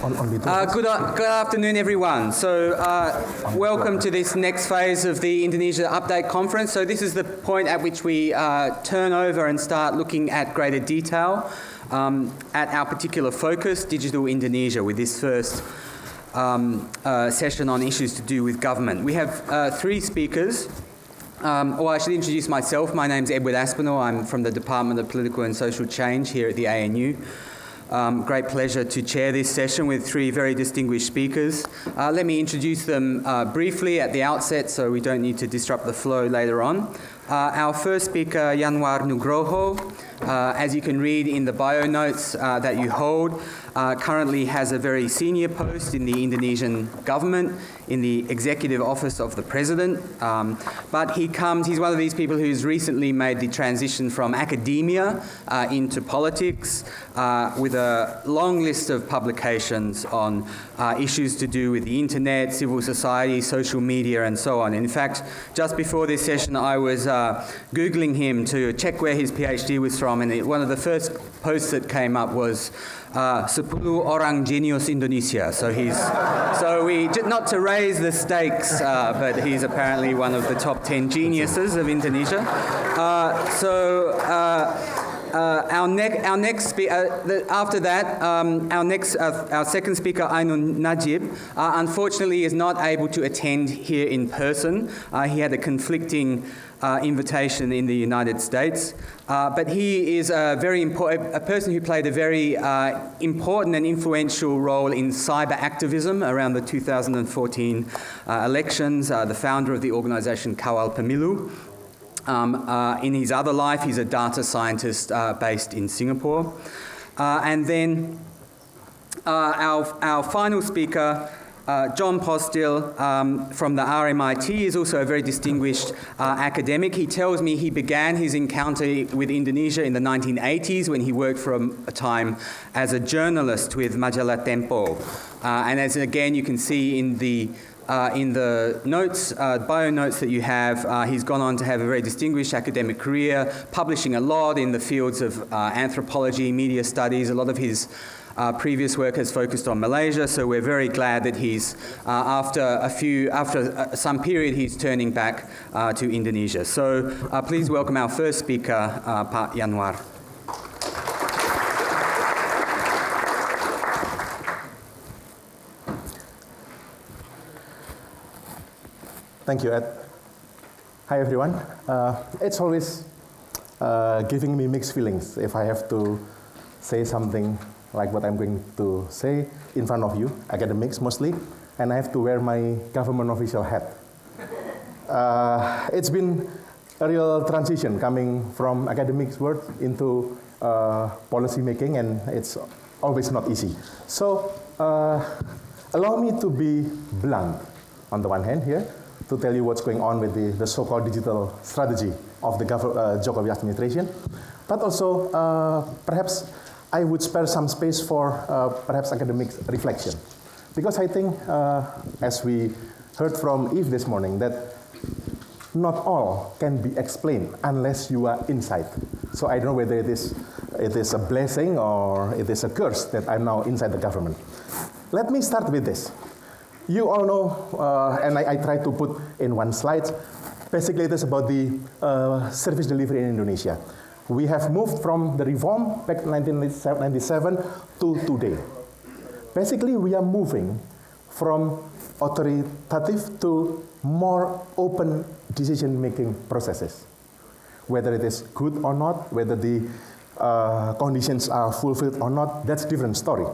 Good afternoon, everyone. So welcome to this next phase of the Indonesia Update Conference. So this is the point at which we turn over and start looking at greater detail at our particular focus, Digital Indonesia, with this first session on issues to do with government. We have three speakers. Well, I should introduce myself. My name's Edward Aspinall. I'm from the Department of Political and Social Change here at the ANU. Great pleasure to chair this session with three very distinguished speakers. Let me introduce them briefly at the outset so we don't need to disrupt the flow later on. Our first speaker, Yanuar Nugroho, as you can read in the bio notes that you hold, currently has a very senior post in the Indonesian government, in the executive office of the president. But he's one of these people who's recently made the transition from academia into politics with a long list of publications on issues to do with the internet, civil society, social media, and so on. In fact, just before this session, I was Googling him to check where his PhD was from, and one of the first posts that came up was 10 orang genius Indonesia. So not to raise the stakes, but he's apparently one of the top 10 geniuses of Indonesia. Our second speaker, Ainun Najib, unfortunately is not able to attend here in person. He had a conflicting invitation in the United States, but he is a person who played a very important and influential role in cyber activism around the 2014 elections. The founder of the organization Kawal Pemilu. In his other life, he's a data scientist based in Singapore. And then our final speaker, John Postill from the RMIT, is also a very distinguished academic. He tells me he began his encounter with Indonesia in the 1980s when he worked for a time as a journalist with Majalah Tempo. And as again you can see in the notes, bio notes that you have, he's gone on to have a very distinguished academic career, publishing a lot in the fields of anthropology, media studies. A lot of his previous work has focused on Malaysia, so we're very glad that he's, after some period, he's turning back to Indonesia. So please welcome our first speaker, Pak Yanuar. Thank you, Ed. Hi, everyone. It's always giving me mixed feelings if I have to say something like what I'm going to say in front of you, academics mostly, and I have to wear my government official hat. It's been a real transition coming from academics world into policy making, and it's always not easy. So allow me to be blunt on the one hand here, to tell you what's going on with the so-called digital strategy of the Jokowi administration. But also, perhaps I would spare some space for perhaps academic reflection. Because I think, as we heard from Eve this morning, that not all can be explained unless you are inside. So I don't know whether it is a blessing or it is a curse that I'm now inside the government. Let me start with this. You all know, and I try to put in one slide, basically it is about the service delivery in Indonesia. We have moved from the reform back in 1997 to today. Basically, we are moving from authoritative to more open decision-making processes. Whether it is good or not, whether the conditions are fulfilled or not, that's a different story.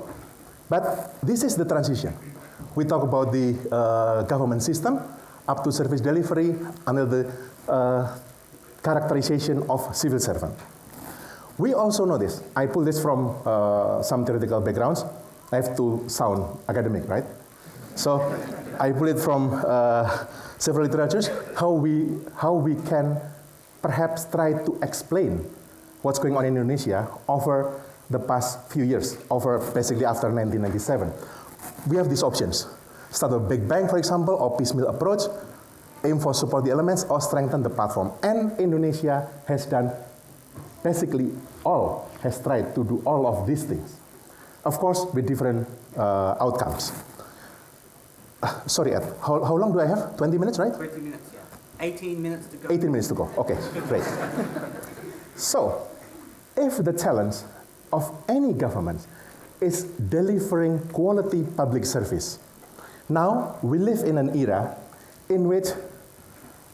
But this is the transition. We talk about the government system up to service delivery under the characterization of civil servant. We also know this. I pull this from some theoretical backgrounds. I have to sound academic, right? So I pull it from several literatures, how we can perhaps try to explain what's going on in Indonesia over the past few years, over basically after 1997. We have these options. Start a big bang, for example, or piecemeal approach, aim for support the elements, or strengthen the platform. And Indonesia has done basically has tried to do all of these things. Of course, with different outcomes. Sorry, Ed, how long do I have? 20 minutes, right? 20 minutes, yeah. 18 minutes to go. 18 minutes to go. Okay, great. So, if the challenge of any government is delivering quality public service, now we live in an era in which,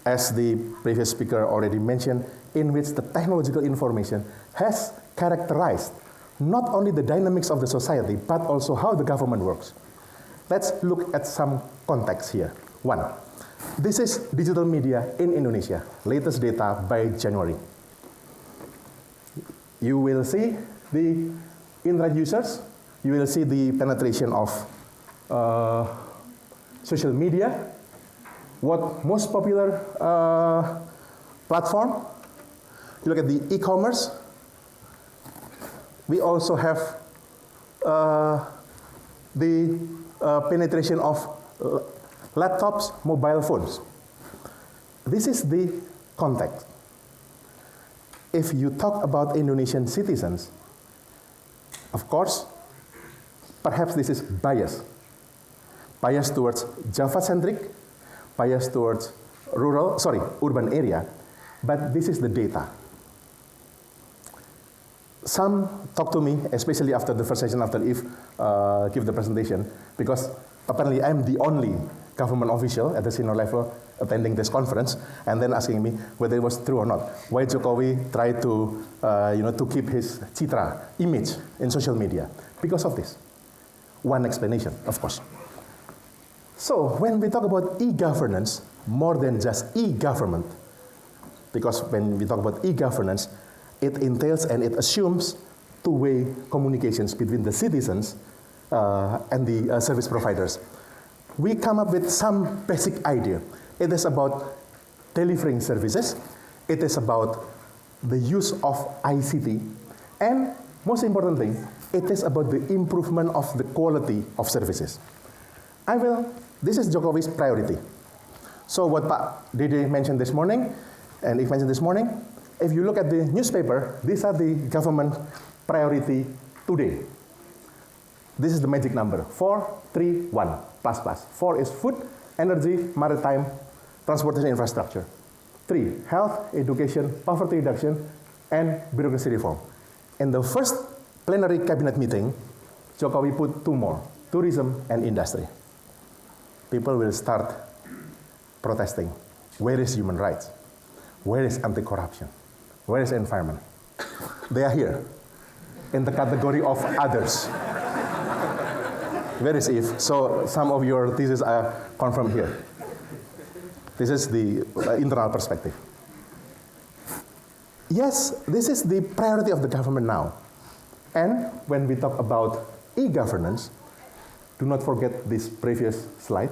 as the previous speaker already mentioned, in which the technological information has characterized not only the dynamics of the society, but also how the government works. Let's look at some context here. One, this is digital media in Indonesia, latest data by January. You will see the internet users, you will see the penetration of social media, what most popular platform. You look at the e-commerce. We also have the penetration of laptops, mobile phones. This is the context. If you talk about Indonesian citizens, of course, perhaps this is bias. Bias towards Java-centric, bias towards urban area, but this is the data. Some talk to me, especially after the first session, after Eve give the presentation, because apparently I'm the only government official at the senior level attending this conference, and then asking me whether it was true or not. Why Jokowi tried to, to keep his citra image in social media? Because of this. One explanation, of course. So when we talk about e-governance, more than just e-government, because when we talk about e-governance, it entails and it assumes two-way communications between the citizens and the service providers. We come up with some basic idea. It is about delivering services. It is about the use of ICT. And most importantly, it is about the improvement of the quality of services. This is Jokowi's priority. So what Pak Dede mentioned this morning, and Eve mentioned this morning, if you look at the newspaper, these are the government priority today. This is the magic number, 431 plus plus. 4 is food, energy, maritime, transportation infrastructure. 3, health, education, poverty reduction, and bureaucracy reform. In the first plenary cabinet meeting, Jokowi put 2 more, tourism and industry. People will start protesting. Where is human rights? Where is anti-corruption? Where is environment? They are here, in the category of others. Where is Eve? So some of your theses are confirmed here. This is the internal perspective. Yes, this is the priority of the government now. And when we talk about e-governance, do not forget this previous slide.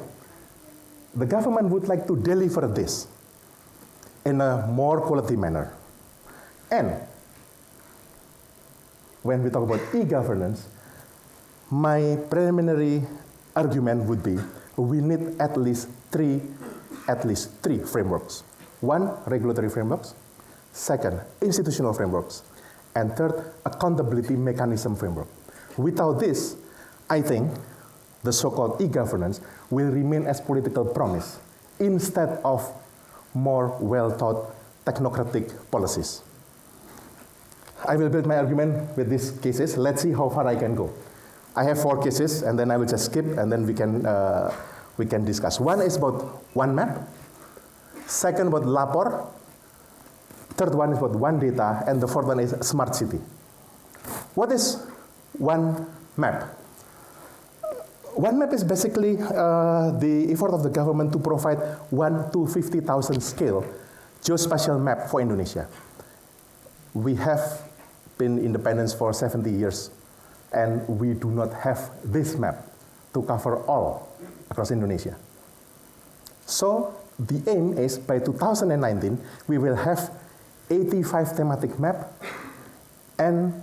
The government would like to deliver this in a more quality manner. And when we talk about e-governance, my preliminary argument would be we need at least three frameworks. 1, regulatory frameworks. 2, institutional frameworks. And 3, accountability mechanism framework. Without this, I think the so-called e-governance will remain as political promise instead of more well-thought technocratic policies. I will build my argument with these cases. Let's see how far I can go. I have 4 cases, and then I will just skip, and then we can discuss. 1 is about one map. 2nd about lapor. 3rd one is about one data, and the 4th one is smart city. What is one map? One map is basically the effort of the government to provide 1 to 50,000 scale geospatial map for Indonesia. We have been independent for 70 years, and we do not have this map to cover all across Indonesia. So the aim is by 2019, we will have 85 thematic map and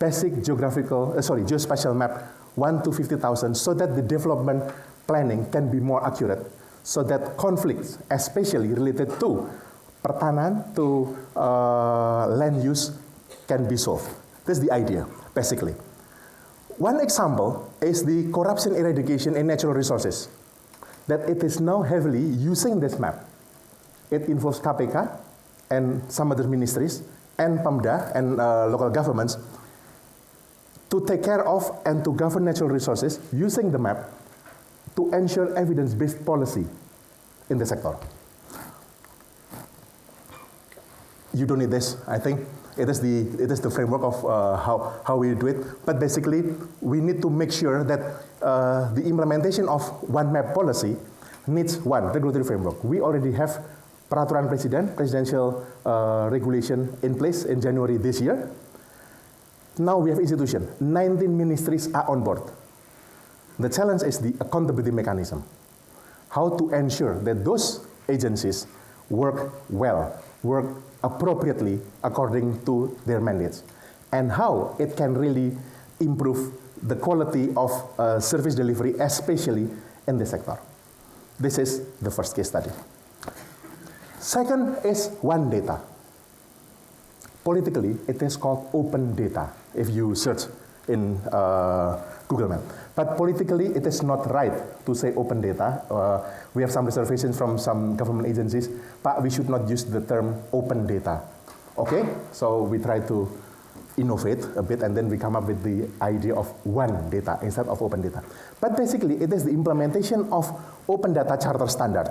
basic geospatial map 1 to 50,000, so that the development planning can be more accurate, so that conflicts, especially related to pertanahan, to land use, can be solved. This is the idea, basically. One example is the corruption eradication in natural resources, that it is now heavily using this map. It involves KPK and some other ministries and Pemda and local governments to take care of and to govern natural resources using the map to ensure evidence-based policy in the sector. You don't need this, I think. It is the framework of how we do it. But basically, we need to make sure that the implementation of one map policy needs one regulatory framework. We already have Peraturan Presiden, presidential regulation in place in January this year. Now we have institution. 19 ministries are on board. The challenge is the accountability mechanism. How to ensure that those agencies work well, work appropriately according to their mandates, and how it can really improve the quality of service delivery, especially in the sector. This is the first case study. Second is one data. Politically, it is called open data if you search in Google Maps. But politically, it is not right to say open data. We have some reservations from some government agencies, but we should not use the term open data. Okay, so we try to innovate a bit and then we come up with the idea of one data instead of open data. But basically, it is the implementation of open data charter standard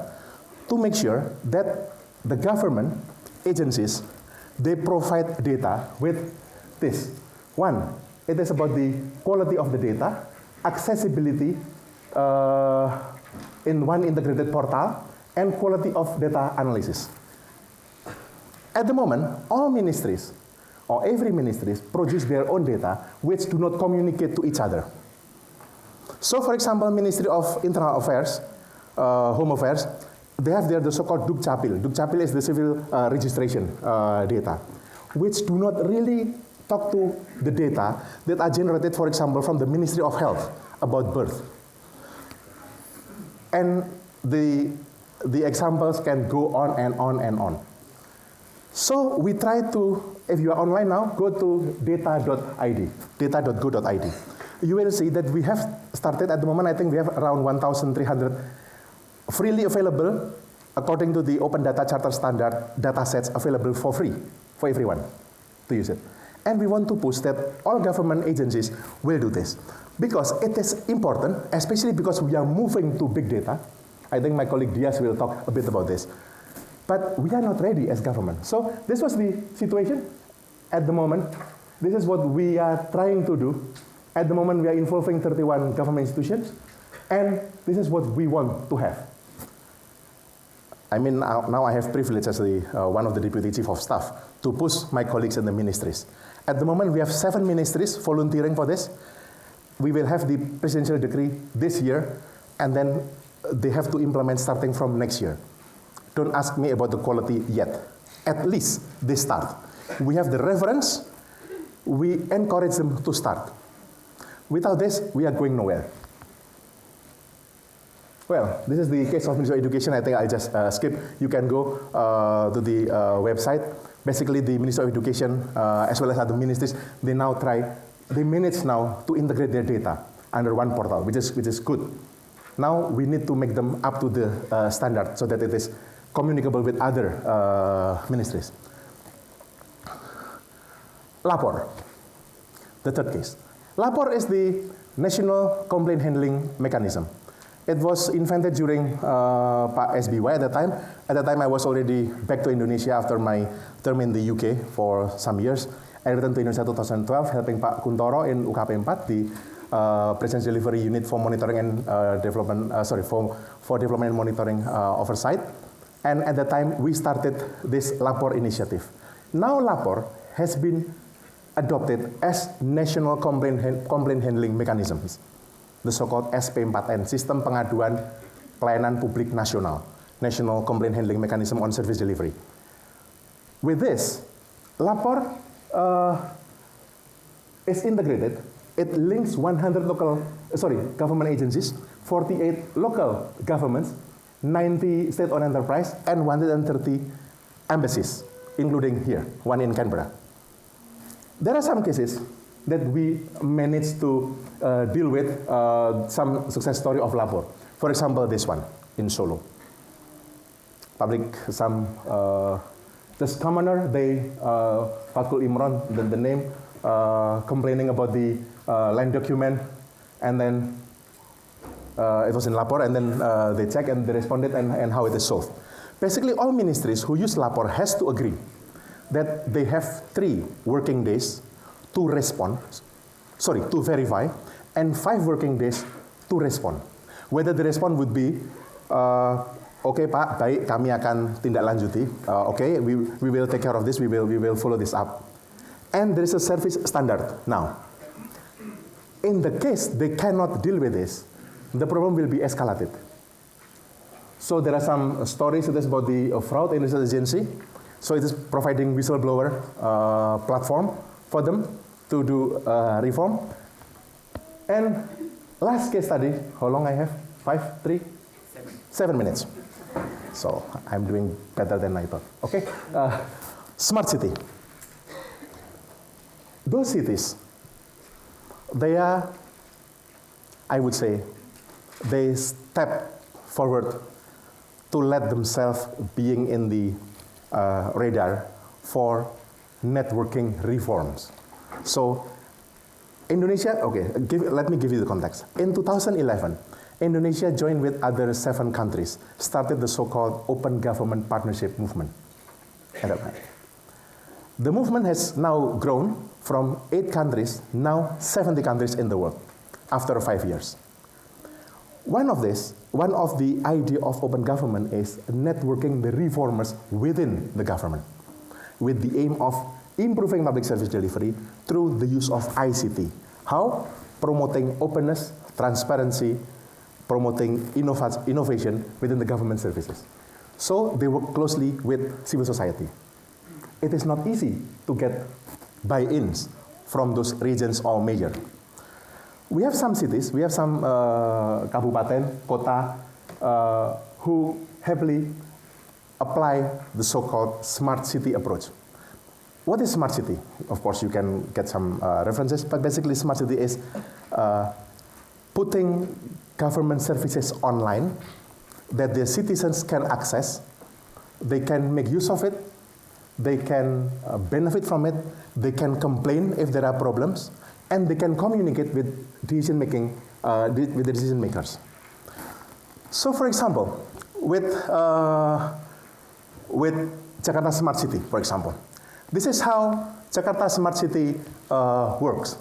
to make sure that the government agencies, they provide data with this. One, it is about the quality of the data, accessibility in one integrated portal, and quality of data analysis. At the moment, all ministries, or every ministries, produce their own data which do not communicate to each other. So for example, Ministry of Internal Affairs, Home Affairs, they have the so-called Dukcapil. Dukcapil is the civil registration data, which do not really talk to the data that are generated, for example, from the Ministry of Health about birth. And the examples can go on and on and on. So we try to, if you are online now, go to data.id, data.go.id. You will see that we have started, at the moment, I think we have around 1,300 freely available, according to the Open Data Charter Standard, data sets available for free, for everyone to use it. And we want to push that all government agencies will do this. Because it is important, especially because we are moving to big data. I think my colleague Diaz will talk a bit about this. But we are not ready as government. So this was the situation at the moment. This is what we are trying to do. At the moment, we are involving 31 government institutions. And this is what we want to have. I mean, now I have privilege as one of the Deputy Chief of Staff to push my colleagues in the ministries. At the moment, we have 7 ministries volunteering for this. We will have the presidential decree this year, and then they have to implement starting from next year. Don't ask me about the quality yet. At least they start. We have the reference. We encourage them to start. Without this, we are going nowhere. Well, this is the case of Ministry of Education. I think I just skip. You can go to the website. Basically, the Ministry of Education, as well as other ministries, they manage now to integrate their data under one portal, which is good. Now we need to make them up to the standard so that it is communicable with other ministries. Lapor, the third case. Lapor is the National Complaint Handling Mechanism. It was invented during Pak SBY at the time. At the time, I was already back to Indonesia after my term in the UK for some years. I returned to Indonesia 2012, helping Pak Kuntoro in UKP 4, the President's Delivery Unit for Monitoring and Development, for Development and Monitoring Oversight. And at the time, we started this Lapor initiative. Now Lapor has been adopted as National Complaint Handling Mechanisms, the so-called SP4N, Sistem Pengaduan Pelayanan Publik Nasional, National Complaint Handling Mechanism on Service Delivery. With this, Lapor is integrated. It links 100 government agencies, 48 local governments, 90 state-owned enterprise, and 130 embassies, including here, one in Canberra. There are some cases that we managed to deal with some success story of lapor. For example, this one in Solo. Just commoner, they, Fakul Imran, the name, complaining about the land document, and then it was in lapor, and then they checked and they responded and how it is solved. Basically, all ministries who use lapor has to agree that they have 3 working days to to verify, and 5 working days to respond. Whether the response would be, okay Pak, baik, kami akan tindak lanjuti. Okay, we will take care of this, we will follow this up. And there is a service standard now. In the case they cannot deal with this, the problem will be escalated. So there are some stories about the fraud in this agency. So it is providing whistleblower platform for them to do reform. And last case study, how long I have? 5, 3? 7 minutes. So I'm doing better than I thought. Okay, smart city. Those cities, they are, I would say, they step forward to let themselves being in the radar for networking reforms. So Indonesia, okay, let me give you the context. In 2011, Indonesia joined with other 7 countries, started the so-called Open Government Partnership movement. The movement has now grown from 8 countries, now 70 countries in the world, after 5 years. One of the idea of open government is networking the reformers within the government, with the aim of improving public service delivery through the use of ICT. How? Promoting openness, transparency, promoting innovation within the government services. So they work closely with civil society. It is not easy to get buy-ins from those regions or major. We have some cities, we have some kabupaten, kota, who heavily apply the so-called smart city approach. What is smart city? Of course, you can get some references, but basically smart city is putting government services online that the citizens can access, they can make use of it, they can benefit from it, they can complain if there are problems, and they can communicate with decision-making, with the decision makers. So, for example, with Jakarta Smart City, for example, this is how Jakarta Smart City works.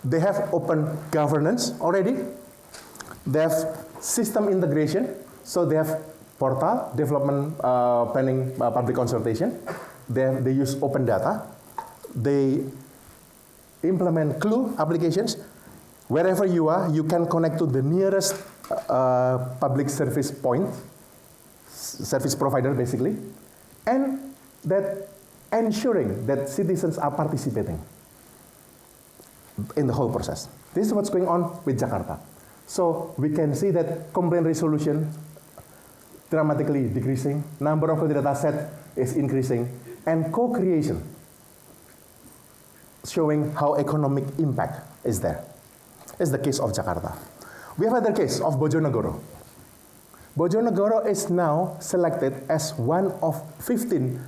They have open governance already. They have system integration. So they have portal, development planning, public consultation. They use open data. They implement Clue applications. Wherever you are, you can connect to the nearest public service point, service provider basically, and that ensuring that citizens are participating in the whole process. This is what's going on with Jakarta. So we can see that complaint resolution dramatically decreasing, number of data set is increasing, and co-creation showing how economic impact is there. It's the case of Jakarta. We have another case of Bojonegoro. Bojonegoro is now selected as one of 15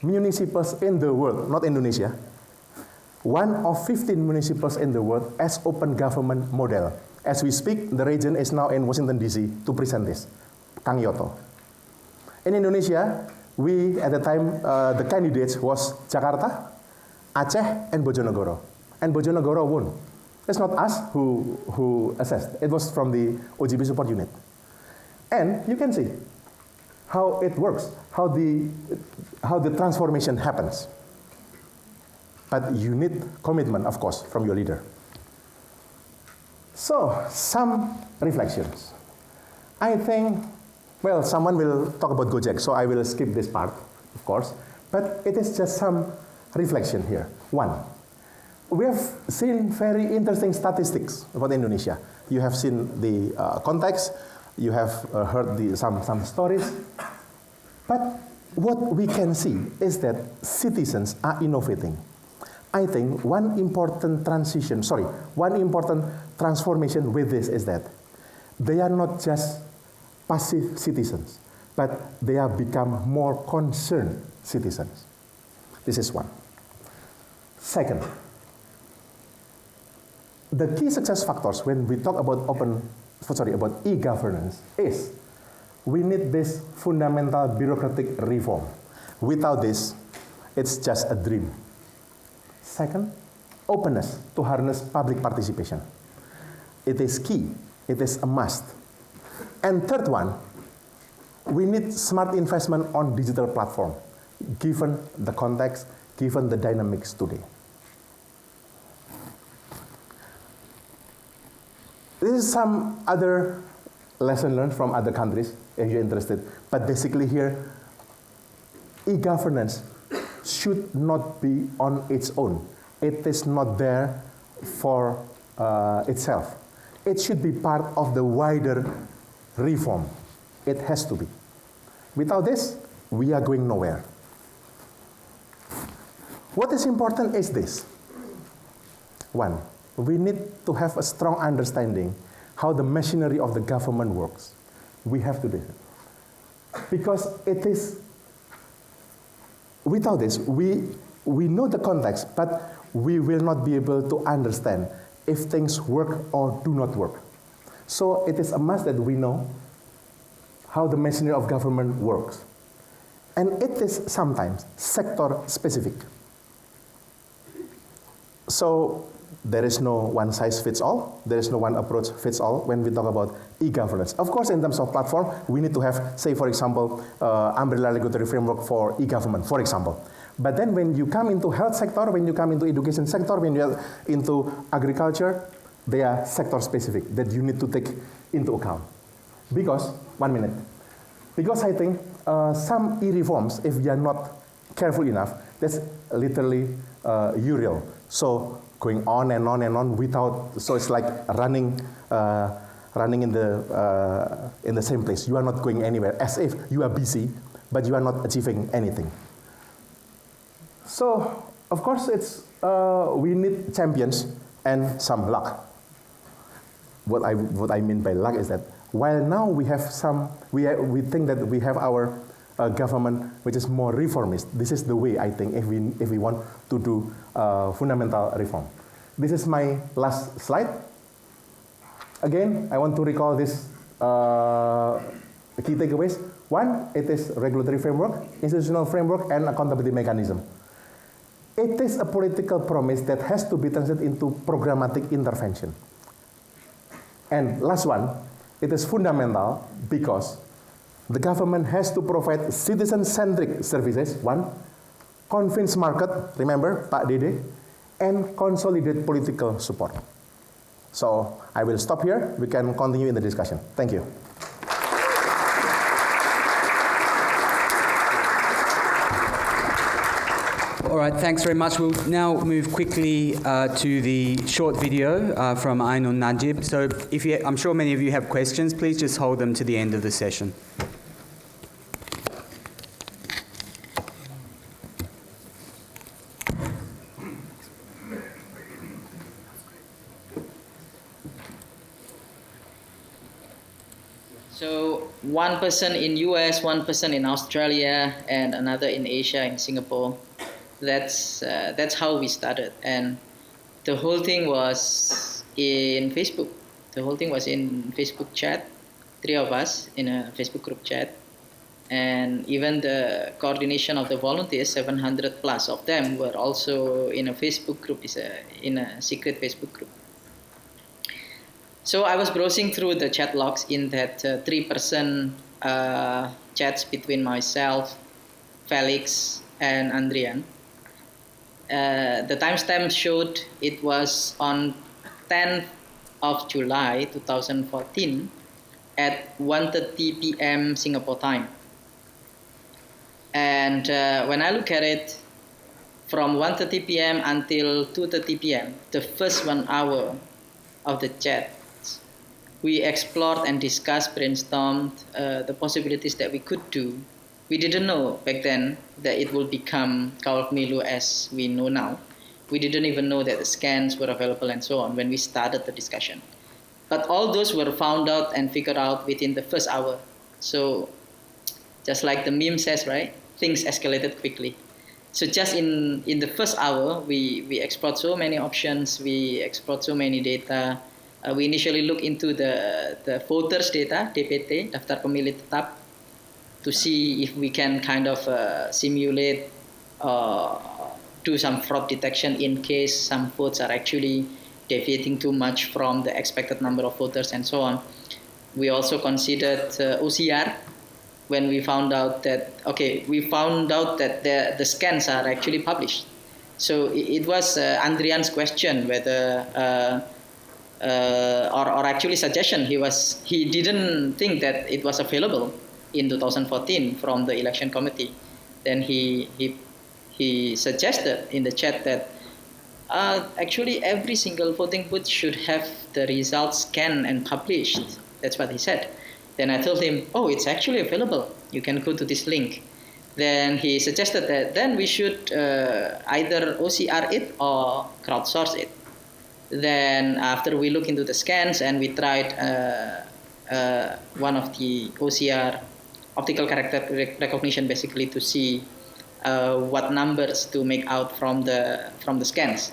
municipals in the world, not Indonesia, one of 15 municipals in the world as open government model. As we speak, the region is now in Washington, D.C. to present this, Kang Yoto. In Indonesia, we, at the time, the candidates was Jakarta, Aceh, and Bojonegoro. And Bojonegoro won. It's not us who assessed. It was from the OGB support unit. And you can see how it works, how the transformation happens. But you need commitment, of course, from your leader. So, some reflections. I think, well, someone will talk about Gojek, so I will skip this part, of course. But it is just some reflection here. One, we have seen very interesting statistics about Indonesia. You have seen the context, you have heard some stories. But what we can see is that citizens are innovating. I think one important transformation with this is that they are not just passive citizens, but they have become more concerned citizens. This is one. Second, the key success factors when we talk about about e-governance is we need this fundamental bureaucratic reform. Without this, it's just a dream. Second, openness to harness public participation. It is key. It is a must. And third one, we need smart investment on digital platform, given the context, given the dynamics today. This is some other lesson learned from other countries, if you're interested. But basically here, e-governance should not be on its own. It is not there for itself. It should be part of the wider reform. It has to be. Without this, we are going nowhere. What is important is this. One, we need to have a strong understanding how the machinery of the government works. We have to do it. Because it is, without this, we know the context, but we will not be able to understand if things work or do not work. So it is a must that we know how the machinery of government works. And it is sometimes sector specific. So there is no one size fits all. There is no one approach fits all when we talk about e-governance. Of course, in terms of platform, we need to have, say, for example, umbrella regulatory framework for e-government, for example. But then when you come into health sector, when you come into education sector, when you are into agriculture, they are sector specific that you need to take into account. Because, 1 minute, because I think some e-reforms, if you are not careful enough, that's literally urial. So going on and on and on without, so it's like running in the same place. You are not going anywhere, as if you are busy, but you are not achieving anything. So, of course, it's we need champions and some luck. What I mean by luck is that while now we have some, we think that we have our government which is more reformist. This is the way, I think, if we want to do fundamental reform. This is my last slide. Again, I want to recall this key takeaways. One, it is regulatory framework, institutional framework, and accountability mechanism. It is a political promise that has to be translated into programmatic intervention. And last one, it is fundamental because the government has to provide citizen-centric services, one, convince market, remember, Pak Dede, and consolidate political support. So I will stop here. We can continue in the discussion. Thank you. All right, thanks very much. We'll now move quickly to the short video from Ainun Najib. So I'm sure many of you have questions. Please just hold them to the end of the session. So one person in US, one person in Australia, and another in Asia, in Singapore. That's how we started, and the whole thing was in Facebook. The whole thing was in Facebook chat. 3 of us in a Facebook group chat, and even the coordination of the volunteers, 700 plus of them, were also in a Facebook group, in a secret Facebook group. So I was browsing through the chat logs in that 3-person chats between myself, Felix, and Andrian. The timestamp showed it was on 10th of July 2014 at 1:30 p.m. Singapore time. And when I look at it, from 1:30 p.m. until 2:30 p.m., the first 1 hour of the chat, we explored and discussed, brainstormed the possibilities that we could do. We didn't know back then that it will become Kawal Pemilu as we know now. We didn't even know that the scans were available and so on when we started the discussion. But all those were found out and figured out within the first hour. So just like the meme says, right? Things escalated quickly. So just in the first hour, we explored so many options, we explored so many data. We initially looked into the voters data, DPT, Daftar Pemilih Tetap, to see if we can kind of simulate, do some fraud detection in case some votes are actually deviating too much from the expected number of voters and so on. We also considered OCR when we found out that, the scans are actually published. So it was Andrian's question whether, or actually suggestion, he didn't think that it was available in 2014 from the election committee. Then he suggested in the chat that actually every single voting booth should have the results scanned and published. That's what he said. Then I told him, oh, it's actually available. You can go to this link. Then he suggested that then we should either OCR it or crowdsource it. Then after we look into the scans and we tried one of the OCR, optical character recognition, basically to see what numbers to make out from the scans,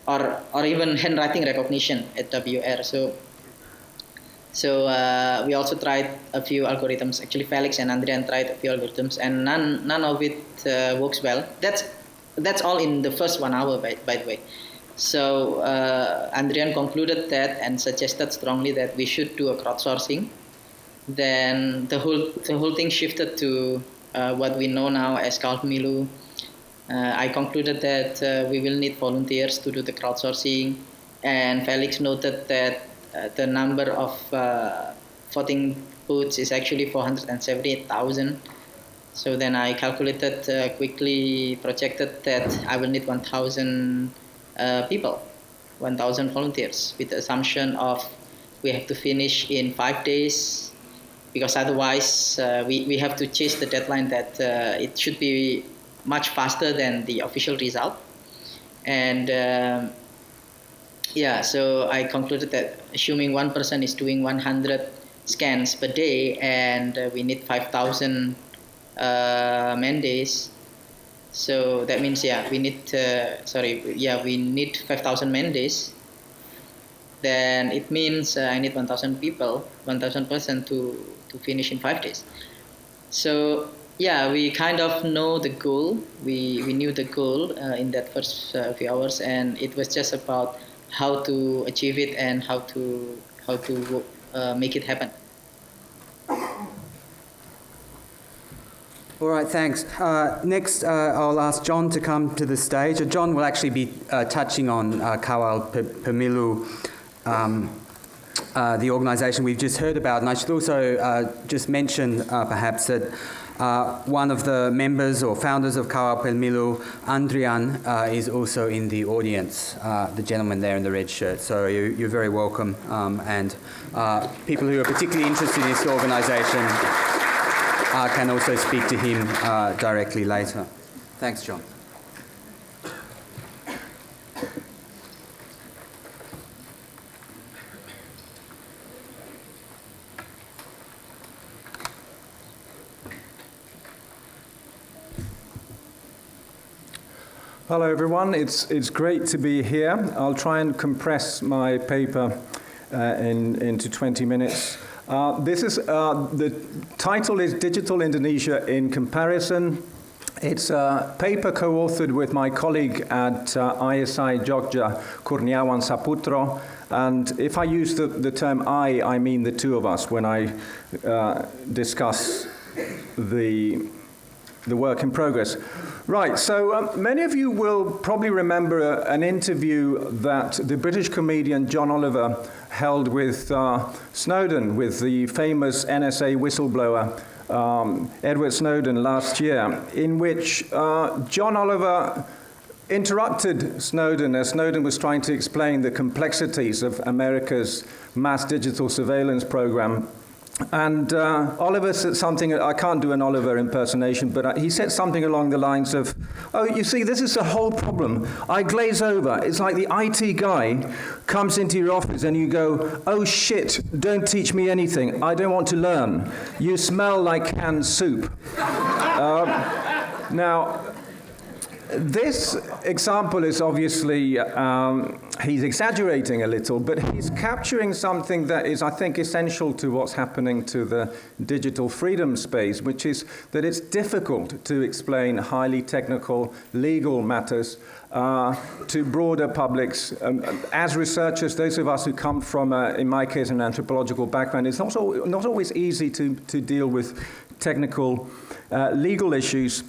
or even handwriting recognition at WR. So we also tried a few algorithms. Actually, Felix and Andrian tried a few algorithms, and none of it works well. That's all in the first 1 hour, by the way. So Andrian concluded that and suggested strongly that we should do a crowdsourcing. Then the whole thing shifted to what we know now as Kawal Pemilu. I concluded that we will need volunteers to do the crowdsourcing, and Felix noted that the number of voting booths is actually 478,000. So then I calculated quickly, projected that I will need 1,000 people, 1,000 volunteers, with the assumption of we have to finish in 5 days, because otherwise we have to chase the deadline that it should be much faster than the official result. And so I concluded that assuming one person is doing 100 scans per day and we need 5,000 man days. So that means we need 5,000 man days. Then it means I need 1,000 people, 1,000 person to finish in 5 days. So we kind of know the goal. We knew the goal in that first few hours, and it was just about how to achieve it and how to make it happen. All right, thanks. Next, I'll ask John to come to the stage. John will actually be touching on Kawal Pemilu, the organisation we've just heard about. And I should also just mention perhaps that one of the members or founders of Kawal Pemilu, Andrian, is also in the audience, the gentleman there in the red shirt. So you're very welcome. And people who are particularly interested in this organisation can also speak to him directly later. Thanks, John. Hello everyone, it's great to be here. I'll try and compress my paper into 20 minutes. The title is Digital Indonesia in Comparison. It's a paper co-authored with my colleague at ISI Jogja, Kurniawan Saputro. And if I use the term I mean the two of us when I discuss the work in progress. Right, so many of you will probably remember an interview that the British comedian John Oliver held with Snowden, with the famous NSA whistleblower Edward Snowden last year, in which John Oliver interrupted Snowden as Snowden was trying to explain the complexities of America's mass digital surveillance program, And Oliver said something, I can't do an Oliver impersonation, but he said something along the lines of, oh, you see, this is the whole problem. I glaze over. It's like the IT guy comes into your office and you go, oh, shit, don't teach me anything. I don't want to learn. You smell like canned soup. Now, this example is obviously, he's exaggerating a little, but he's capturing something that is, I think, essential to what's happening to the digital freedom space, which is that it's difficult to explain highly technical legal matters to broader publics. As researchers, those of us who come from, in my case, an anthropological background, it's not always easy to deal with technical legal issues.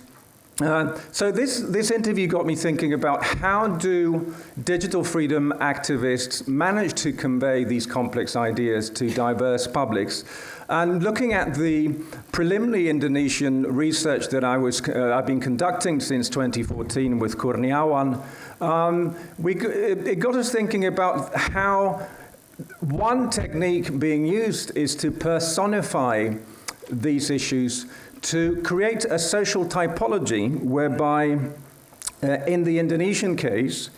So this interview got me thinking about how do digital freedom activists manage to convey these complex ideas to diverse publics. And looking at the preliminary Indonesian research that I've been conducting since 2014 with Kurniawan, it got us thinking about how one technique being used is to personify these issues, to create a social typology whereby, in the Indonesian case,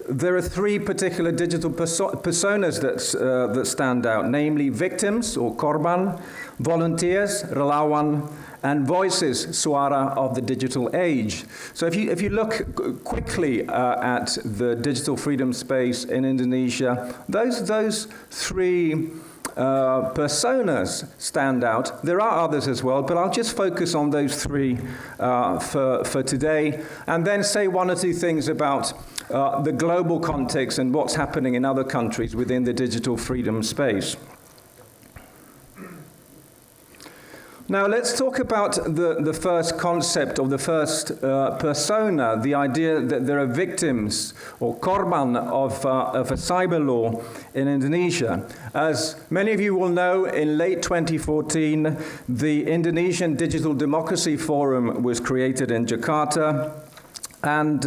there are three particular digital personas that stand out, namely victims, or korban, volunteers, relawan, and voices, suara of the digital age. So if you look quickly at the digital freedom space in Indonesia, those three personas stand out. There are others as well, but I'll just focus on those three for today, and then say one or two things about the global context and what's happening in other countries within the digital freedom space. Now let's talk about the first concept, or the first persona, the idea that there are victims or korban of a cyber law in Indonesia. As many of you will know, in late 2014, the Indonesian Digital Democracy Forum was created in Jakarta. And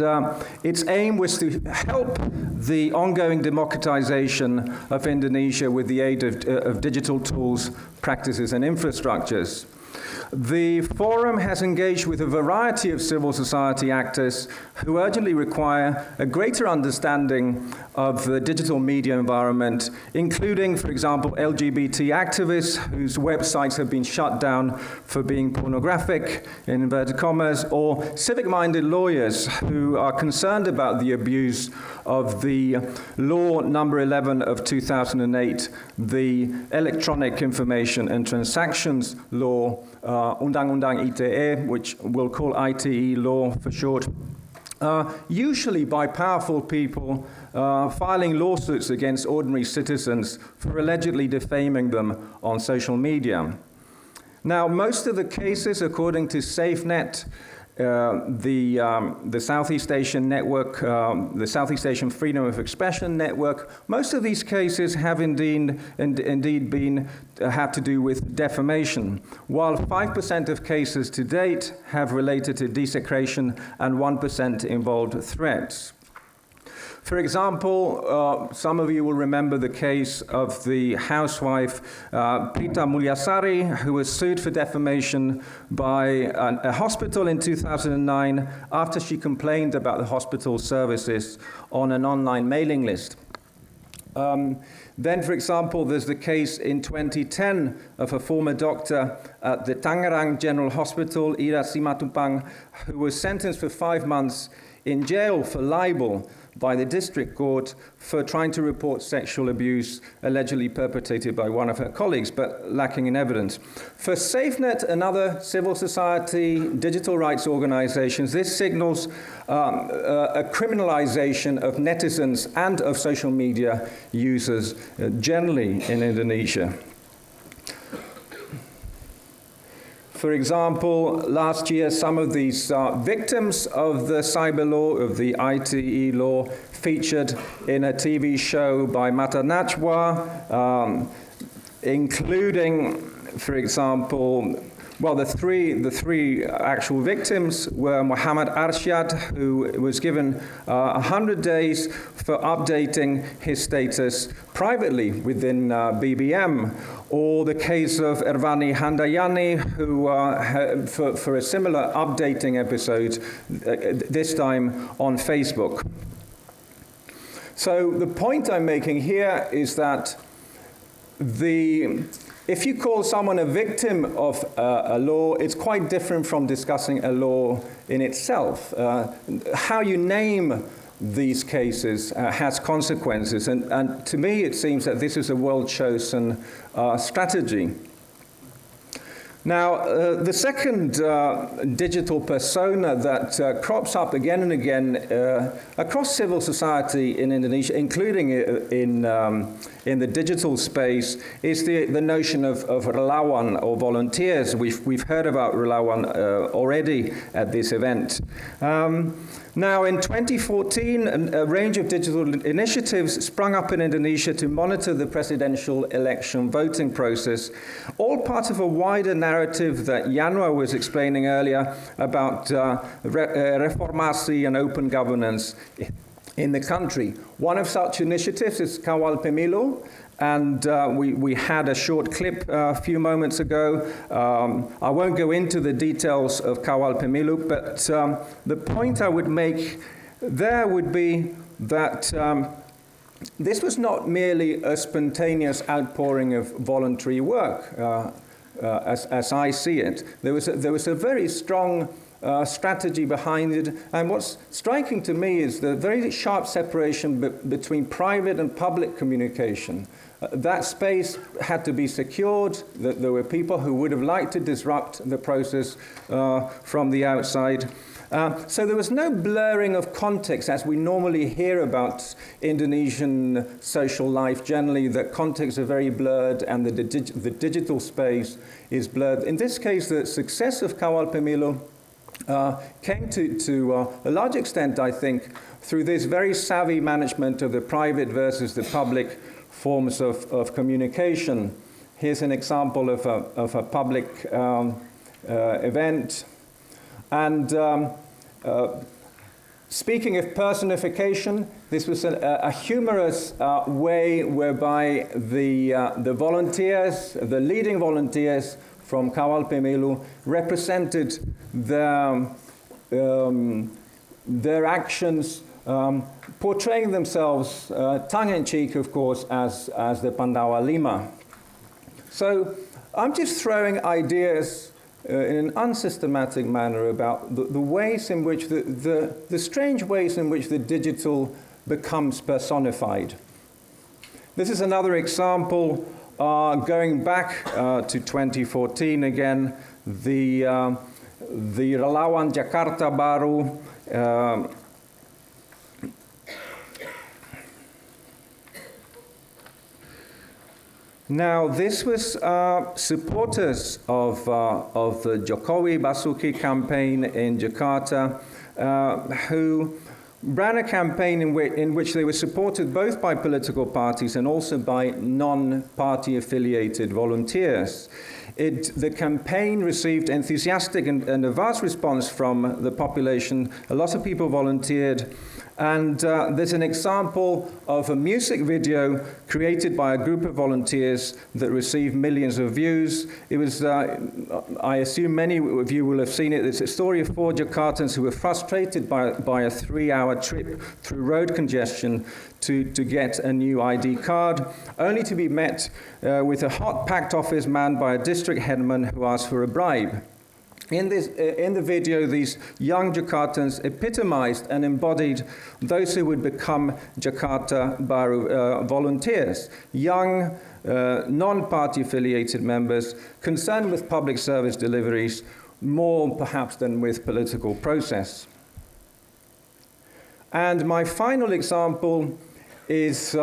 its aim was to help the ongoing democratization of Indonesia with the aid of digital tools, practices, and infrastructures. The forum has engaged with a variety of civil society actors who urgently require a greater understanding of the digital media environment, including, for example, LGBT activists whose websites have been shut down for being pornographic, in inverted commas, or civic-minded lawyers who are concerned about the abuse of the law number 11 of 2008, the Electronic Information and Transactions Law, Undang-Undang ITE, which we'll call ITE law for short, usually by powerful people filing lawsuits against ordinary citizens for allegedly defaming them on social media. Now, most of the cases, according to SafeNet, the Southeast Asian Network, the Southeast Asian Freedom of Expression Network, most of these cases have indeed been had to do with defamation, while 5% of cases to date have related to desecration and 1% involved threats. For example, some of you will remember the case of the housewife Prita Mulyasari, who was sued for defamation by a hospital in 2009 after she complained about the hospital services on an online mailing list. Then, for example, there's the case in 2010 of a former doctor at the Tangerang General Hospital, Ira Simatupang, who was sentenced for 5 months in jail for libel by the district court for trying to report sexual abuse allegedly perpetrated by one of her colleagues, but lacking in evidence. For SafeNet and other civil society digital rights organizations, this signals a criminalization of netizens and of social media users generally in Indonesia. For example, last year, some of these victims of the cyber law, of the ITE law, featured in a TV show by Mata Najwa, including, for example, well, the three actual victims were Muhammad Arshad, who was given 100 days for updating his status privately within BBM, or the case of Ervani Handayani, who for a similar updating episode, this time on Facebook. So the point I'm making here is that if you call someone a victim of a law, it's quite different from discussing a law in itself. How you name these cases has consequences, and to me it seems that this is a well-chosen strategy. Now, the second digital persona that crops up again and again across civil society in Indonesia, including in the digital space, is the notion of relawan or volunteers. We've heard about relawan already at this event. Now, in 2014, a range of digital initiatives sprung up in Indonesia to monitor the presidential election voting process, all part of a wider narrative that Yanuar was explaining earlier about reformasi and open governance in the country. One of such initiatives is Kawal Pemilu, and we had a short clip a few moments ago. I won't go into the details of Kawal Pemilu, but the point I would make there would be that this was not merely a spontaneous outpouring of voluntary work, as I see it. There was a very strong strategy behind it, and what's striking to me is the very sharp separation between private and public communication. That space had to be secured. There were people who would have liked to disrupt the process from the outside. So there was no blurring of context, as we normally hear about Indonesian social life generally, that contexts are very blurred and the digital space is blurred. In this case, the success of Kawal Pemilu came to a large extent, I think, through this very savvy management of the private versus the public forms of communication. Here's an example of a public event. And speaking of personification, this was a humorous way whereby the volunteers, the leading volunteers from Kawal Pemilu, represented their actions, portraying themselves, tongue-in-cheek, of course, as the Pandawa Lima. So I'm just throwing ideas in an unsystematic manner about the ways in which the strange ways in which the digital becomes personified. This is another example going back to 2014 again, the Relawan Jakarta Baru. Now, this was supporters of the Jokowi Basuki campaign in Jakarta, who ran a campaign in which they were supported both by political parties and also by non-party affiliated volunteers. The campaign received enthusiastic and a vast response from the population. A lot of people volunteered. And there's an example of a music video created by a group of volunteers that received millions of views. It was, I assume many of you will have seen it. It's a story of 4 Jakartans who were frustrated by a 3-hour trip through road congestion to get a new ID card, only to be met with a hot, packed office manned by a district headman who asked for a bribe. In the video, these young Jakartans epitomized and embodied those who would become Jakarta Baru volunteers, young, non-party affiliated members concerned with public service deliveries more perhaps than with political process. And my final example is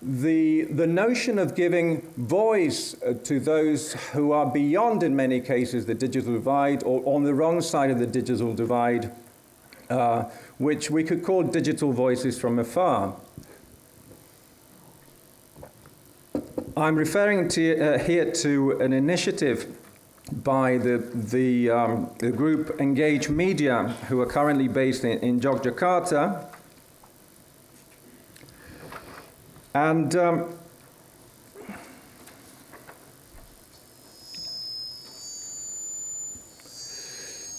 the notion of giving voice to those who are beyond, in many cases, the digital divide, or on the wrong side of the digital divide, which we could call digital voices from afar. I'm referring to, here to an initiative by the group Engage Media, who are currently based in Yogyakarta. And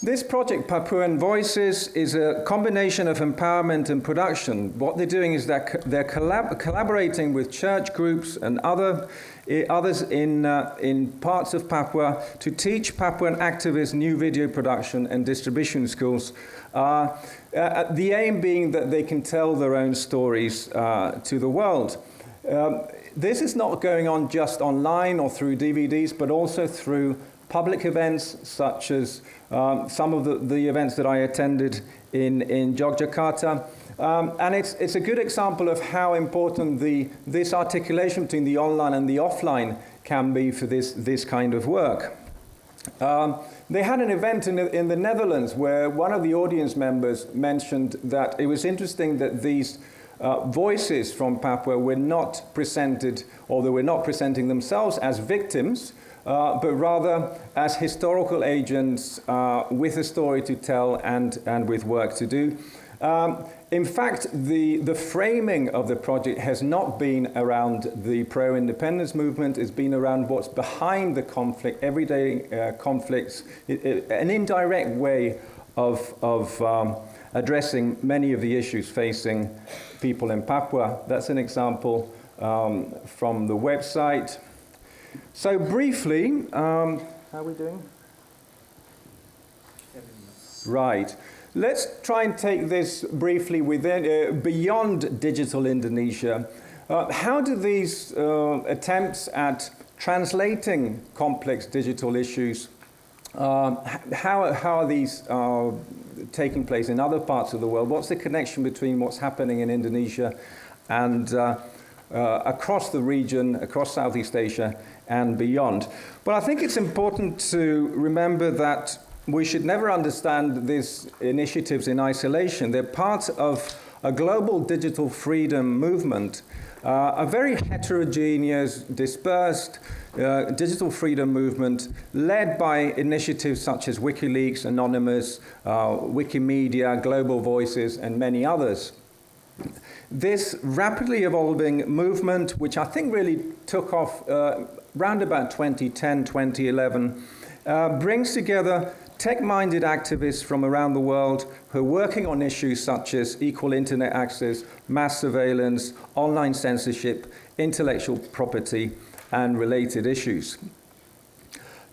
this project, Papuan Voices, is a combination of empowerment and production. What they're doing is that they're collaborating with church groups and others in parts of Papua to teach Papuan activists new video production and distribution skills. The aim being that they can tell their own stories to the world. This is not going on just online or through DVDs, but also through public events such as some of the events that I attended in Yogyakarta. And it's a good example of how important this articulation between the online and the offline can be for this kind of work. They had an event in the Netherlands where one of the audience members mentioned that it was interesting that these voices from Papua were not presented, or they were not presenting themselves as victims, but rather as historical agents with a story to tell and with work to do. In fact, the framing of the project has not been around the pro-independence movement. It's been around what's behind the conflict, everyday conflicts, an indirect way of addressing many of the issues facing people in Papua. That's an example from the website. So briefly, how are we doing? Right. Let's try and take this briefly within, beyond digital Indonesia. How do these attempts at translating complex digital issues, how are these taking place in other parts of the world? What's the connection between what's happening in Indonesia and across the region, across Southeast Asia and beyond? But I think it's important to remember that we should never understand these initiatives in isolation. They're part of a global digital freedom movement, a very heterogeneous, dispersed digital freedom movement led by initiatives such as WikiLeaks, Anonymous, Wikimedia, Global Voices, and many others. This rapidly evolving movement, which I think really took off round about 2010, 2011, brings together tech-minded activists from around the world who are working on issues such as equal internet access, mass surveillance, online censorship, intellectual property, and related issues.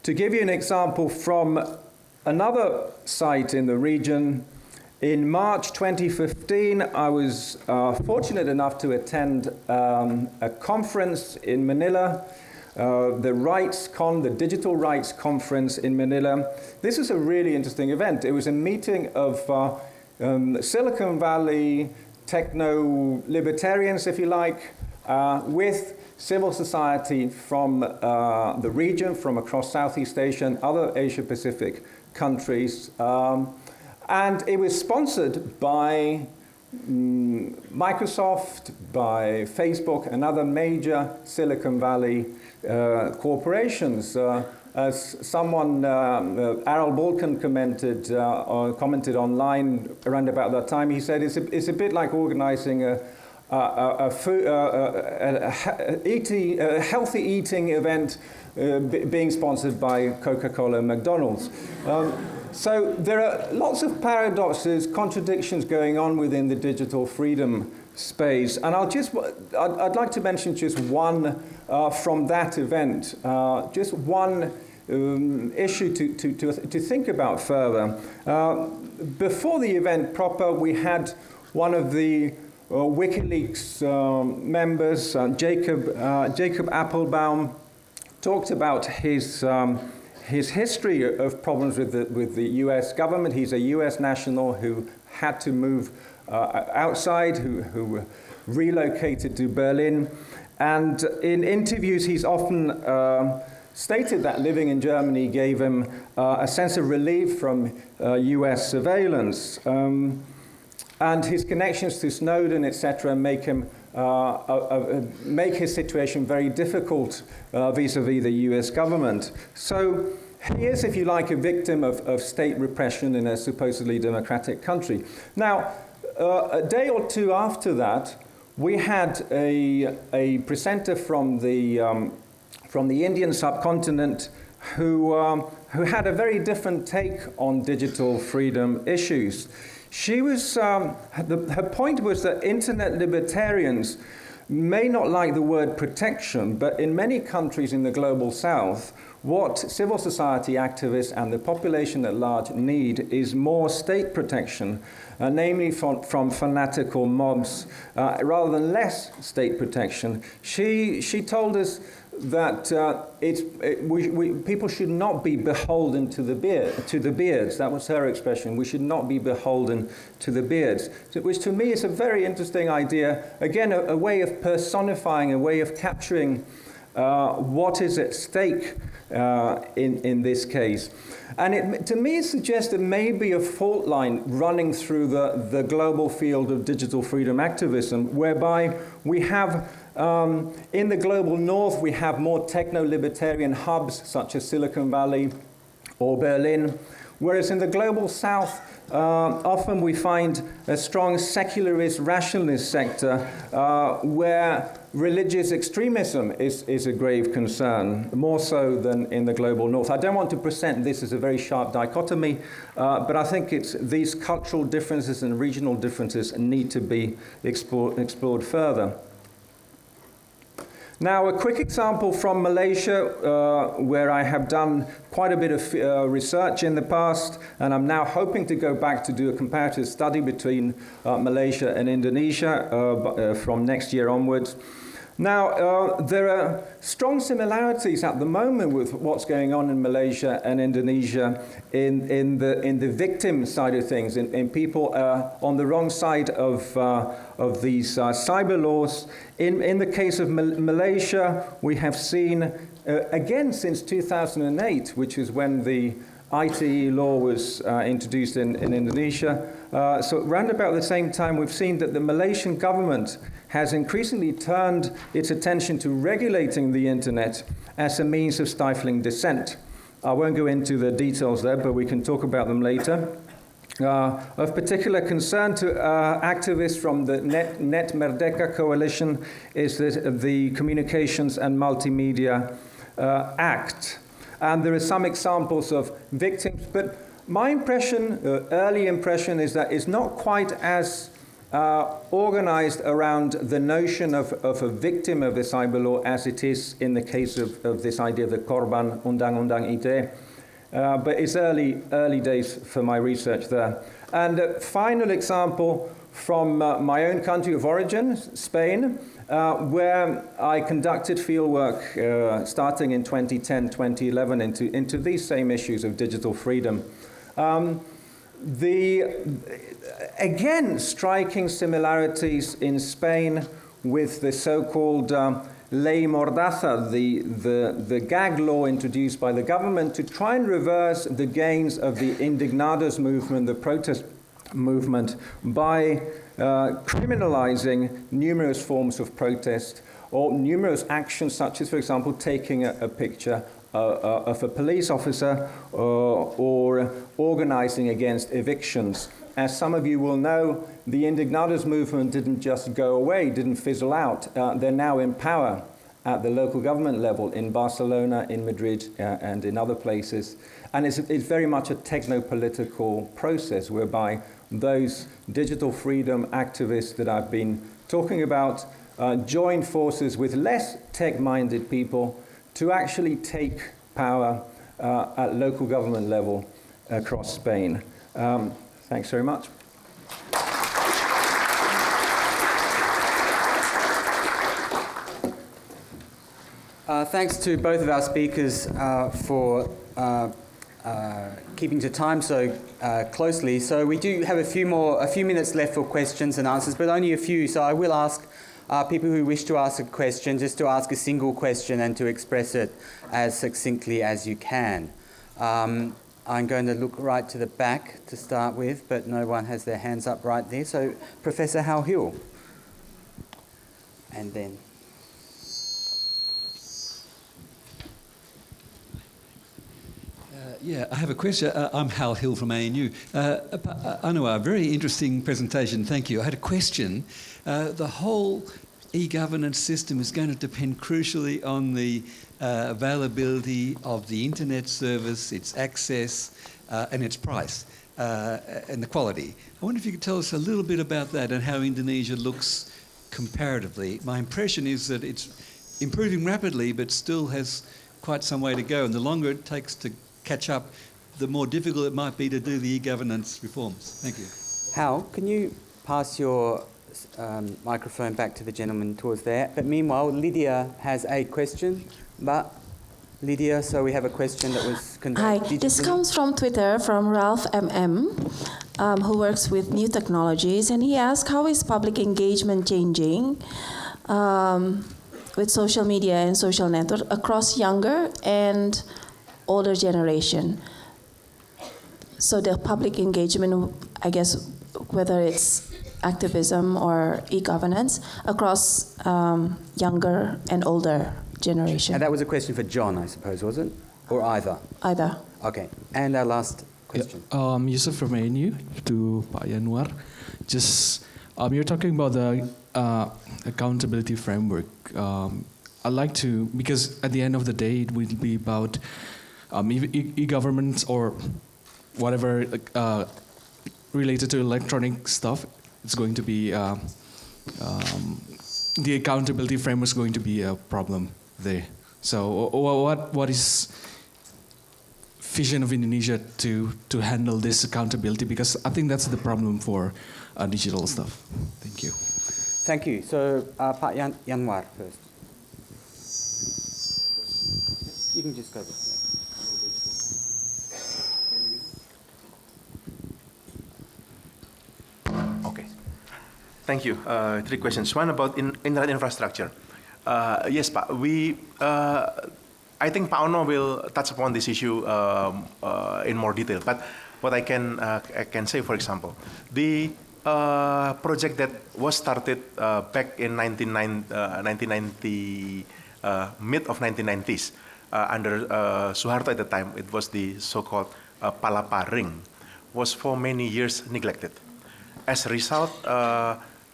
To give you an example from another site in the region, in March 2015, I was fortunate enough to attend a conference in Manila, the Digital Rights Conference in Manila. This is a really interesting event. It was a meeting of Silicon Valley techno-libertarians, if you like, with civil society from the region, from across Southeast Asia and other Asia-Pacific countries. And it was sponsored by Microsoft, by Facebook, and other major Silicon Valley corporations. As someone, Aral Balkan commented online around about that time, he said it's a bit like organizing a healthy eating event being sponsored by Coca-Cola and McDonald's. So there are lots of paradoxes, contradictions going on within the digital freedom space. And I'd like to mention just one from that event, just one issue to think about further. Before the event proper, we had one of the WikiLeaks members, Jacob Appelbaum, talked about his history of problems with the US government. He's a US national who had to move outside, who relocated to Berlin. And in interviews, he's often stated that living in Germany gave him a sense of relief from US surveillance. And his connections to Snowden, etc., make his situation very difficult vis-a-vis the US government. So he is, if you like, a victim of state repression in a supposedly democratic country. Now, a day or two after that, we had a presenter from the Indian subcontinent who had a very different take on digital freedom issues. She was, her point was that internet libertarians may not like the word protection, but in many countries in the global south, what civil society activists and the population at large need is more state protection, namely from fanatical mobs, rather than less state protection. She told us that people should not be beholden to the beards. That was her expression. We should not be beholden to the beards, which to me is a very interesting idea. Again, a way of personifying, a way of capturing what is at stake in this case. And to me, it suggests that maybe a fault line running through the global field of digital freedom activism, whereby we have, in the global north, we have more techno-libertarian hubs such as Silicon Valley or Berlin, whereas in the global south, often we find a strong secularist, rationalist sector where religious extremism is a grave concern, more so than in the global north. I don't want to present this as a very sharp dichotomy, but I think these cultural differences and regional differences need to be explored further. Now, a quick example from Malaysia, where I have done quite a bit of research in the past, and I'm now hoping to go back to do a comparative study between Malaysia and Indonesia from next year onwards. Now, there are strong similarities at the moment with what's going on in Malaysia and Indonesia in the victim side of things, in people on the wrong side of these cyber laws. In the case of Malaysia, we have seen, again since 2008, which is when the ITE law was introduced in Indonesia. So around about the same time, we've seen that the Malaysian government has increasingly turned its attention to regulating the internet as a means of stifling dissent. I won't go into the details there, but we can talk about them later. Of particular concern to activists from the Net Merdeka coalition is the Communications and Multimedia Act. And there are some examples of victims, but my impression, early impression, is that it's not quite as organized around the notion of a victim of the cyber law as it is in the case of this idea of the Korban Undang-Undang ITE. But it's early days for my research there. And a final example from my own country of origin, Spain, where I conducted fieldwork starting in 2010, 2011 into these same issues of digital freedom. Again, striking similarities in Spain with the so-called Ley Mordaza, the gag law introduced by the government to try and reverse the gains of the Indignados movement, the protest movement, by criminalizing numerous forms of protest or numerous actions such as, for example, taking a picture of a police officer or organizing against evictions. As some of you will know, the Indignados movement didn't just go away, didn't fizzle out. They're now in power at the local government level in Barcelona, in Madrid, and in other places. And it's very much a techno-political process whereby those digital freedom activists that I've been talking about join forces with less tech-minded people to actually take power at local government level across Spain. Thanks very much. Thanks to both of our speakers for keeping to time so closely. So we do have a few minutes left for questions and answers, but only a few. So I will ask people who wish to ask a question just to ask a single question and to express it as succinctly as you can. I'm going to look right to the back to start with, but no one has their hands up right there. So Professor Hal Hill. And then... Yeah, I have a question. I'm Hal Hill from ANU. Yanuar, very interesting presentation, thank you. I had a question. The whole e-governance system is going to depend crucially on the availability of the internet service, its access, and its price, and the quality. I wonder if you could tell us a little bit about that and how Indonesia looks comparatively. My impression is that it's improving rapidly, but still has quite some way to go, and the longer it takes to catch up, the more difficult it might be to do the e-governance reforms. Thank you. Hal, can you pass your microphone back to the gentleman towards there? But meanwhile, Lydia has a question. But Lydia, so we have a question that was conveyed. Hi, digitally. this comes from Twitter from Ralph MM, who works with new technologies, and he asked, how is public engagement changing with social media and social network across younger and older generation? So the public engagement, I guess, whether it's activism or e-governance, across younger and older generation. And that was a question for John, I suppose, was it? Or either? Either. Okay. And our last question. Yeah, Yusuf from ANU to Pak Yanuar. Just, you're talking about the accountability framework. I'd like to, because at the end of the day, it will be about e-government or whatever related to electronic stuff. It's going to be, the accountability framework is going to be a problem there. So what is vision of Indonesia to handle this accountability? Because I think that's the problem for digital stuff. Thank you. Thank you. So, Pak Yanuar first. You can just go there. Okay. Thank you. 3 questions. One about internet infrastructure. Yes, Pak. I think Pak Ono will touch upon this issue in more detail. But what I can say, for example, the project that was started back in 1990, mid of 1990s, under Suharto at the time, it was the so-called Palapa Ring, was for many years neglected. As a result,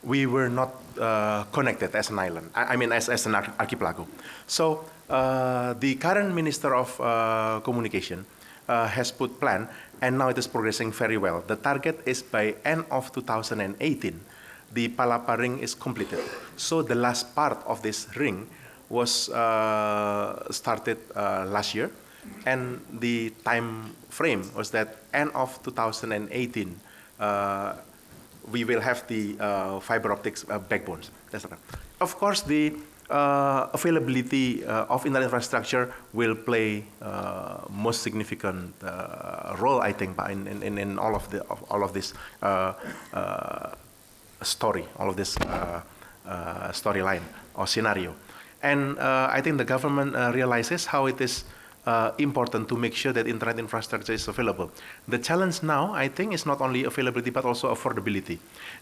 we were not connected as an island, I mean as an archipelago. So the current Minister of Communication has put plan, and now it is progressing very well. The target is by end of 2018, the Palapa Ring is completed. So the last part of this ring was started last year, and the time frame was that end of 2018, we will have the fiber optics backbones. That's right. Of course, the availability of internet infrastructure will play most significant role, I think, in all of this story, all of this storyline or scenario. And I think the government realizes how it is important to make sure that internet infrastructure is available. The challenge now, I think, is not only availability but also affordability.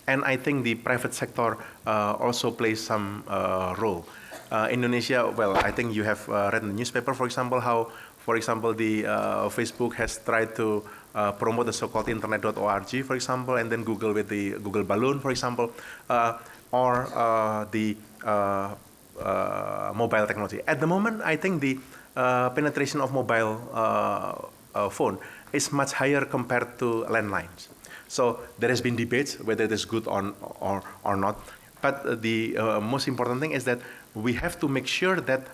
And I think the private sector also plays some role. Indonesia, well, I think you have read in the newspaper, for example, how, for example, the Facebook has tried to promote the so-called internet.org, for example, and then Google with the Google Balloon, for example, or the mobile technology. At the moment, I think the penetration of mobile phone is much higher compared to landlines. So there has been debates whether it is good or not. But the most important thing is that we have to make sure that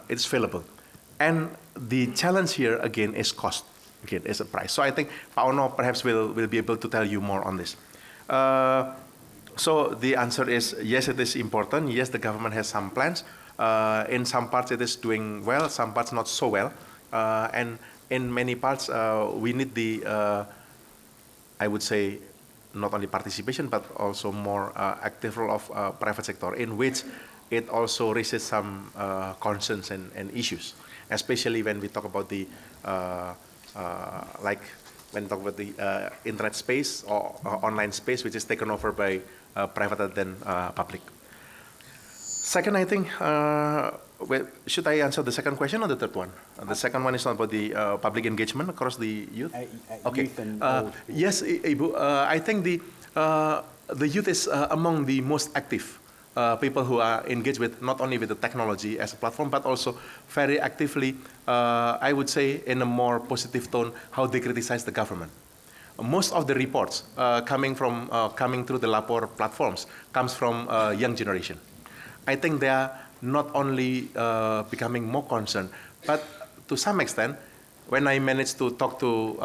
it's available. And the challenge here, again, is cost. Again, is a price. So I think Pak Ono perhaps will be able to tell you more on this. So the answer is yes, it is important. Yes, the government has some plans. In some parts it is doing well, some parts not so well. And in many parts we need the, I would say, not only participation but also more active role of private sector, in which it also raises some concerns and issues, especially when we talk about the, like when we talk about the internet space or online space, which is taken over by private than public. Second, I think well, should I answer the second question or the third one? The second one is about the public engagement across the youth. Okay. Youth and yes, Ibu. I think the youth is among the most active people who are engaged with not only with the technology as a platform, but also very actively, I would say, in a more positive tone, how they criticize the government. Most of the reports coming through the Lapor platforms comes from young generation. I think they are not only becoming more concerned, but to some extent, when I managed to talk to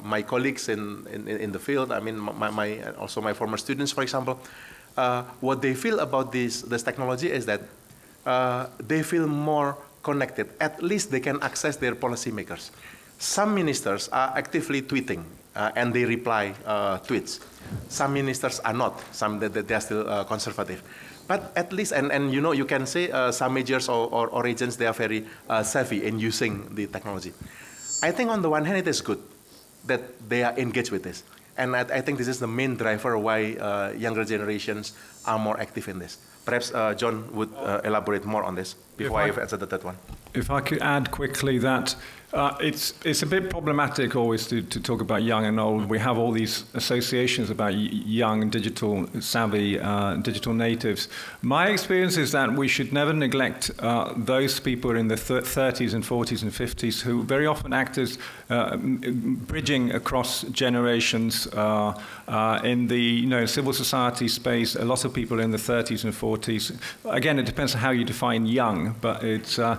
my colleagues in the field, I mean, also my former students, for example, what they feel about this technology is that they feel more connected. At least they can access their policymakers. Some ministers are actively tweeting and they reply tweets. Some ministers are not. Some they are still conservative. But at least, and you know, you can say some majors or agents, they are very savvy in using the technology. I think on the one hand, it is good that they are engaged with this. And I think this is the main driver why younger generations are more active in this. Perhaps John would elaborate more on this before I answer the third one. If I could add quickly that it's a bit problematic always to talk about young and old. We have all these associations about young, digital savvy, digital natives. My experience is that we should never neglect those people in the 30s and 40s and 50s who very often act as bridging across generations in the civil society space. A lot of people in the 30s and 40s. Again, it depends on how you define young, but it's a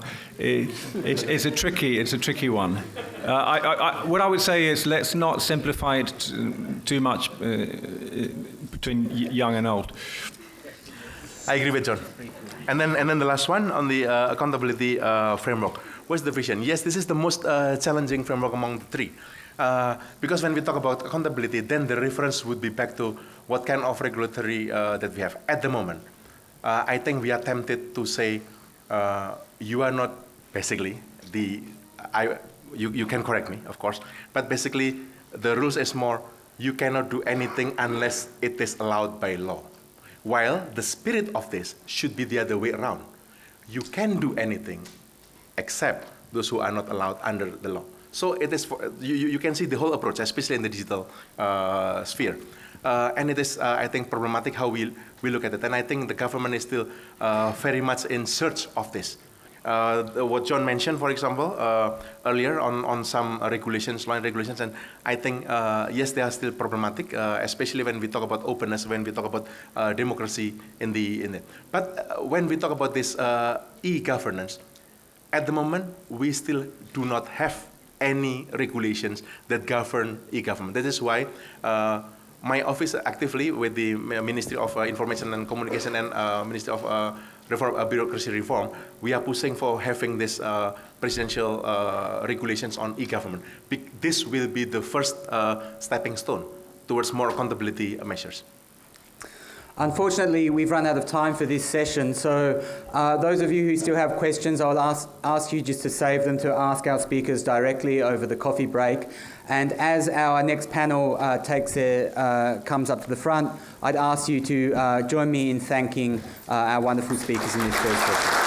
tricky one. What I would say is let's not simplify it too much between young and old. I agree with John. And then the last one on the accountability framework. What's the vision? Yes, this is the most challenging framework among the three. Because when we talk about accountability, then the reference would be back to what kind of regulatory that we have at the moment. I think we are tempted to say you are not basically you can correct me, of course, but basically the rules is more you cannot do anything unless it is allowed by law. While the spirit of this should be the other way around. You can do anything except those who are not allowed under the law. So it is you can see the whole approach, especially in the digital sphere. And it is, I think, problematic how we look at it. And I think the government is still very much in search of this. What John mentioned, for example, earlier on some regulations, line regulations, and I think, yes, they are still problematic, especially when we talk about openness, when we talk about democracy in it. But when we talk about this e-governance, at the moment, we still do not have any regulations that govern e-government. That is why my office actively with the Ministry of Information and Communication and Ministry of Bureaucracy Reform, we are pushing for having this presidential regulations on e-government. This will be the first stepping stone towards more accountability measures. Unfortunately, we've run out of time for this session, so those of you who still have questions, I'll ask you just to save them to ask our speakers directly over the coffee break. And as our next panel comes up to the front, I'd ask you to join me in thanking our wonderful speakers in this first session.